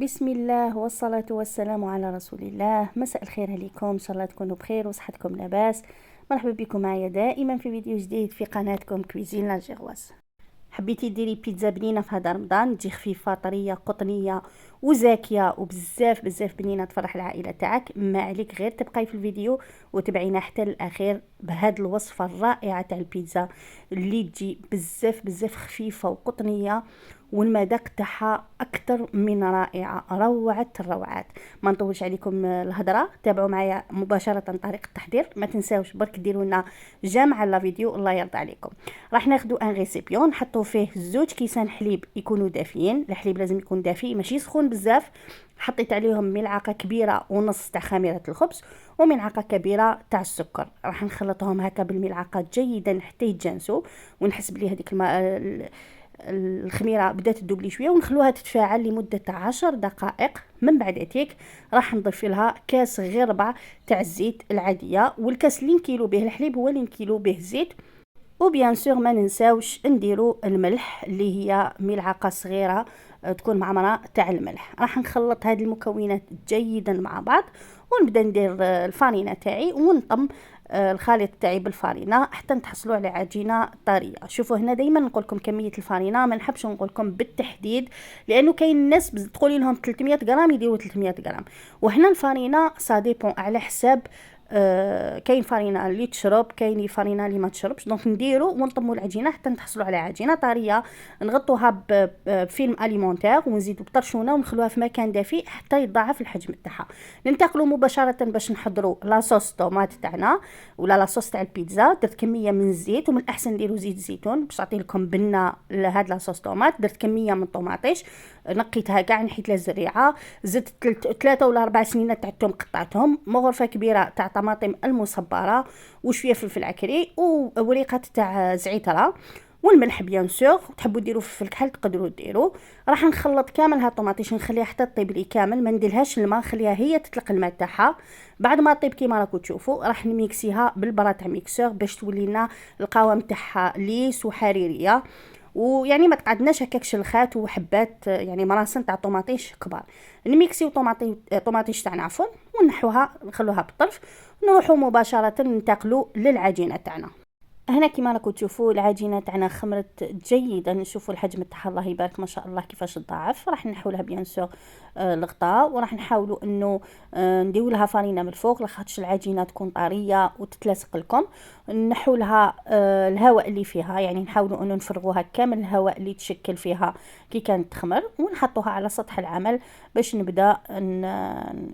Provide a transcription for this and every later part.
بسم الله والصلاة والسلام على رسول الله. مساء الخير عليكم، ان شاء الله تكونوا بخير وصحتكم لاباس. مرحبا بكم معايا دائما في فيديو جديد في قناتكم كويزين لاجيغواز. حبيتي ديري بيتزا بنينه في هذا رمضان، تجي خفيفه طريه قطنيه وزاكيه وبزاف بزاف بنينه تفرح العائله تاعك. ما عليك غير تبقاي في الفيديو وتبعينا حتى الاخير بهاد الوصفه الرائعه تاع البيتزا اللي تجي بزاف بزاف خفيفه وقطنيه، والمذاق تاعها اكثر من رائعه، روعه الروعات. ما نطولش عليكم الهضره، تابعوا معايا مباشره طريقه التحضير. ما تنساوش برك ديروا لنا جيم على الفيديو، الله يرضى عليكم. راح ناخذوا ان ريسيبيون نحطوا فيه زوج كيسان حليب يكونوا دافيين. الحليب لازم يكون دافي ماشي سخون بزاف. حطيت عليهم ملعقه كبيره ونص تاع خميره الخبز وملعقه كبيره تاع السكر. راح نخلطهم هكا بالملعقه جيدا حتى يتجانسوا ونحس بلي هذيك الخميره بدات تذوب لي شويه، ونخلوها تتفاعل لمده 10 دقائق. من بعد اتيك راح نضيف لها كاس غير ربع تاع الزيت العاديه، والكاس اللي نكيلو به الحليب هو اللي نكيلو به الزيت. وبيان سور ما ننساوش نديرو الملح اللي هي ملعقه صغيره تكون معمره تاع الملح. راح نخلط هذه المكونات جيدا مع بعض ونبدا ندير الفارينه تاعي ونطم الخليط تاعي بالفارينه حتى نتحصلوا على عجينه طريه. شوفوا هنا دائما نقول لكم كميه الفارينه، ما نحبش نقول لكم بالتحديد لانه كاين الناس تقولي لهم 300 غرام يديروا 300 غرام، وهنا الفارينه سا ديبون على حساب كاين فارينه اللي تشرب، كاين فارينه اللي ما تشربش. دونك نديرو ونطموا العجينه حتى نحصلوا على عجينه طريه. نغطوها بفيلم اليمونتير ونزيدوا بطرشونه ونخلوها في مكان دافئ حتى يتضاعف الحجم تاعها. ننتقلوا مباشره باش نحضروا لاصوص طوماط تاعنا ولا لاصوص تاع البيتزا. درت كميه من الزيت، ومن الاحسن نديروا زيت زيتون باش تعطي لكم بنه لهاد لاصوص طوماط. درت كميه من الطوماطيش نقيتها كاع نحيت لها الزريعه. زدت 3 ولا 4 سنين تاع الثوم قطعتهم، مغرفه كبيره تاع طماطم المصبره وشويه فلفل عكري ووريقات تاع زعتره والملح. بيان سور تحبوا ديروا فلفل كحل تقدروا ديروا. راح نخلط كامل هاد الطوماطيش نخليها حتى طيب لي كامل، ما نديرهاش الماء، خليها هي تطلق الماء تاعها. بعد ما طيب كيما راكم تشوفوا راح نميكسيها بالبرا تاع ميكسور باش تولي لنا القوام تاعها ليس وحريريه، ويعني ما تقعدناش هكاك شلخات وحبات يعني مراسن تاع طوماطيش كبار. نميكسيو طوماطيش تاعنا عفوا ونحوها نخلوها بالطرف. نروحوا مباشره ننتقلوا للعجينه تاعنا. هنا كيما راكم تشوفوا العجينه تاعنا خمرت جيدا. نشوفوا الحجم تاعها الله يبارك ما شاء الله كيفاش تضاعف. راح نحولها بيان سور الغطاء، وراح نحاولوا انه نديروا لها فارينه من الفوق لاخاطش العجينه تكون طريه وتتلصق لكم. نحولها الهواء اللي فيها، يعني نحاولوا انه نفرغوها كامل الهواء اللي تشكل فيها كي كانت تخمر، ونحطوها على سطح العمل باش نبدا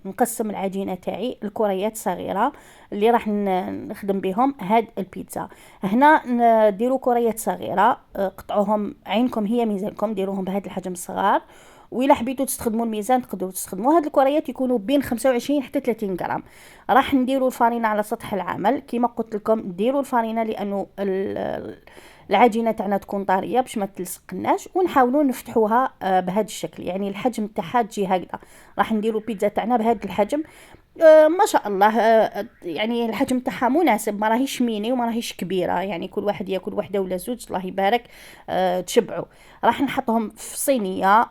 نقسم العجينه تاعي الكريات صغيره اللي راح نخدم بهم هاد البيتزا. هنا نديروا كريات صغيره، قطعوهم عينكم هي ميزانكم، ديروهم بهذا الحجم الصغار. وإلا حبيتوا تستخدموا الميزان تقدروا تستخدموا. هاد الكريات يكونوا بين 25 حتى 30 غرام. راح نديروا الفارينه على سطح العمل كيما قلت لكم، ديروا الفارينه لانه العجينه تاعنا تكون طريه باش ما تلصقناش، ونحاولوا نفتحوها بهذا الشكل، يعني الحجم تاعها تجي هكذا. راح نديروا البيتزا تاعنا بهذا الحجم. ما شاء الله يعني الحجم تاعها مناسب، ما راهيش ميني وما راهيش كبيره، يعني كل واحد ياكل وحده ولا زوج الله يبارك تشبعوا. راح نحطهم في صينيه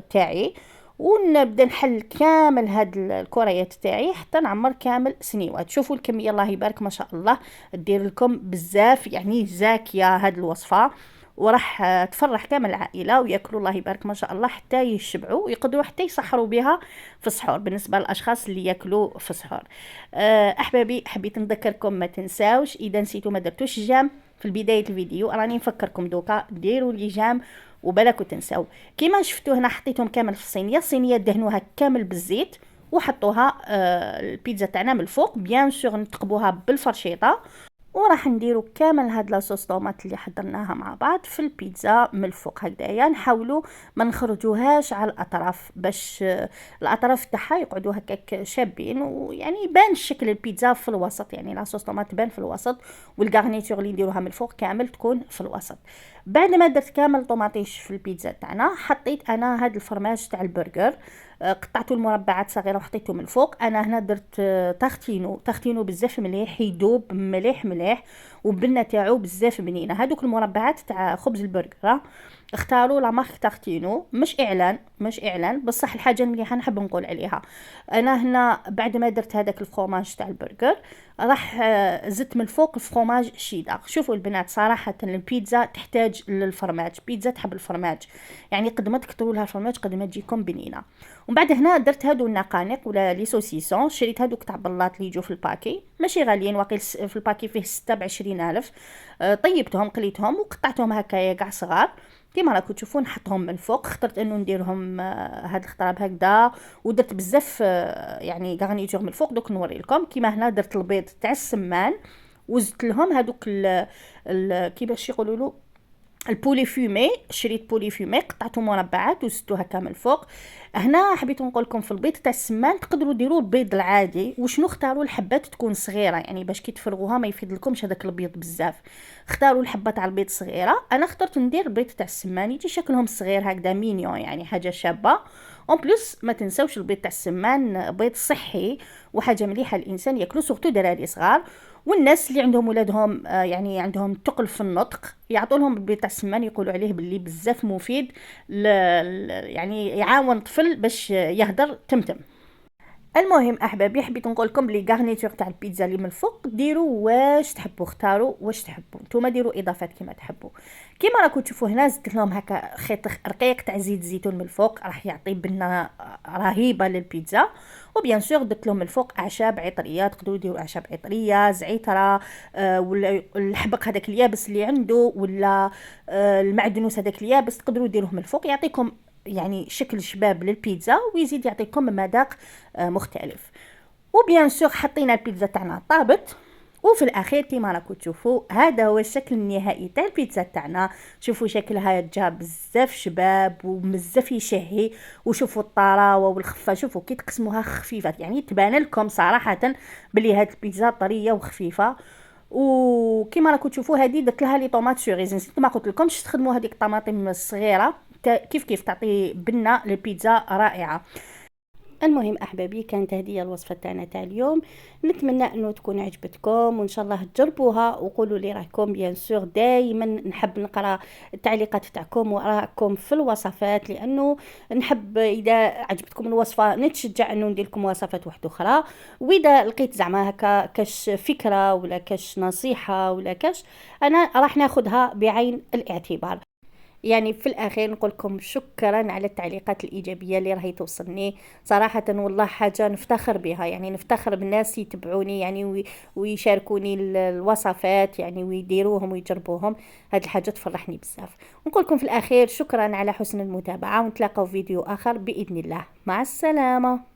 تاعي ونبدا نحل كامل هاد الكريات تاعي حتى نعمر كامل سنيوات. شوفوا الكميه الله يبارك ما شاء الله دير لكم بزاف، يعني زاكيه هاد الوصفه، وراح تفرح كامل العائله وياكلوا الله يبارك ما شاء الله حتى يشبعوا ويقدروا حتى يسحروا بها في السحور بالنسبه للاشخاص اللي ياكلوا في السحور. احبابي حبيت نذكركم ما تنساوش اذا نسيتوا ما درتوش جام في بدايه الفيديو، راني نفكركم دوكا ديروا لي جام وبلاكوا تنساو. كيما شفتوا هنا حطيتهم كامل في الصينيه دهنوها كامل بالزيت وحطوها البيتزا تاعنا من الفوق. بيان سور نتقبوها بالفرشيطه، وراح نديرو كامل هاد لاصوص طوماط اللي حضرناها مع بعض في البيتزا من الفوق هكذايا. نحاولوا ما نخرجوهاش على الاطراف باش الاطراف تاعها يقعدوا هكاك شابين، ويعني يبان شكل البيتزا في الوسط، يعني لاصوص طوماط تبان في الوسط، والغارنيتور اللي نديروها من الفوق كامل تكون في الوسط. بعد ما درت كامل طوماطيش في البيتزا تاعنا حطيت انا هاد الفرماج تاع البرجر، قطعته المربعات صغيره وحطيته من الفوق. انا هنا درت تختينو بزاف مليح، يدوب مليح مليح، وبنه تاعو بزاف بنينه. هذوك المربعات تاع خبز البرجر اختاروا لا مارك تارتينو، مش اعلان بصح الحاجه المليحه نحب نقول عليها. انا هنا بعد ما درت هذاك الفرomاج تاع البرجر راح زدت من الفوق الفرomاج شيدر. شوفوا البنات صراحه البيتزا تحتاج للفرماج، بيتزا تحب الفرماج، يعني قد ما تكثروا لها الفرماج قد ما تجيكم بنينه. ومن بعد هنا درت هادو النقانق ولا لي سوسيسون، شريت هادوك تاع بلاط اللي يجوا في الباكي ماشي غاليين، واقيل في الباكي فيه 6 ب20 ألف. طيبتهم قليتهم وقطعتهم هكايا كاع صغار كيما راكم تشوفون، نحطهم من فوق. اخترت انه نديرهم هاد الخطراب هكذا، ودرت بزاف يعني غارنيتور من الفوق. دوك نوري لكم كيما هنا درت البيض تاع السمان وزدت لهم هذوك كيفاش يقولوا له البولي فومي، شريت بولي فومي قطعته مربعات وزدته هكا من الفوق. هنا حبيت نقول لكم في البيض تاع السمان تقدروا ديروا البيض العادي، وشنو اختاروا الحبات تكون صغيره يعني باش كي تفرغوها ما يفيد لكمش هذاك البيض بزاف. اختاروا الحبه تاع البيض صغيره، انا اخترت ندير البيض تاع السمان يجي شكلهم صغير هكذا مينيون يعني حاجه شابه. اون بليس ما تنساوش البيض تاع السمان بيض صحي وحاجه مليحه الانسان ياكلو، سورتو دراري صغار والناس اللي عندهم ولادهم يعني عندهم ثقل في النطق يعطوا لهم البيض تاع السمان، يقولوا عليه باللي بزاف مفيد يعني يعاون طفل باش يهدر تمتم. المهم احبابي حبيت نقول لكم بلي غارنيتور تاع البيتزا اللي من الفوق ديروا واش تحبوا، اختاروا واش تحبوا نتوما، ديروا اضافات كيما تحبوا. كيما راكم تشوفوا هنا زدت لهم هكا خيط رقيق تاع زيت الزيتون من الفوق، راح يعطي بنه رهيبه للبيتزا. وبيان سور درت لهم من الفوق اعشاب عطريه، تقدروا ديروا اعشاب عطريه زعتره ولا الحبق هذاك اليابس اللي عنده، ولا المعدنوس هذاك اليابس تقدروا ديروه من الفوق، يعطيكم يعني شكل شباب للبيتزا ويزيد يعطيكم مذاق مختلف. وبيان سور حطينا البيتزا تاعنا طابت، وفي الاخير كيما راكم تشوفوا هذا هو الشكل النهائي تاع البيتزا تاعنا. شوفوا شكلها جا بزاف شباب وبزاف يشهي، وشوفوا الطراوه والخفه، شوفوا كي تقسموها خفيفه يعني تبان لكم صراحه بلي هاد البيتزا طريه وخفيفه. وكيما راكم تشوفوا هذه درت لها لي طوماط سوريز، نسيت ما قلت لكمش تخدموا هذيك الطماطم الصغيره كيف تعطي بنه للبيتزا رائعه. المهم احبابي كانت هذه الوصفه تاعنا تاع اليوم، نتمنى انه تكون عجبتكم وان شاء الله تجربوها وقولوا لي رايكم. بيان سور دائما نحب نقرا التعليقات تاعكم وراءكم في الوصفات، لانه نحب اذا عجبتكم الوصفه نتشجع انه ندير لكم وصفات واحده اخرى. واذا لقيت زعما هكا كاش فكره ولا كاش نصيحه ولا كاش، انا راح ناخذها بعين الاعتبار. يعني في الاخير نقول لكم شكرا على التعليقات الايجابيه اللي راهي توصلني صراحه، والله حاجه نفتخر بها، يعني نفتخر بالناس يتبعوني يعني ويشاركوني الوصفات يعني ويديروهم ويجربوهم. هاد الحاجه تفرحني بزاف. نقول لكم في الاخير شكرا على حسن المتابعه، ونتلاقاو في فيديو اخر باذن الله. مع السلامه.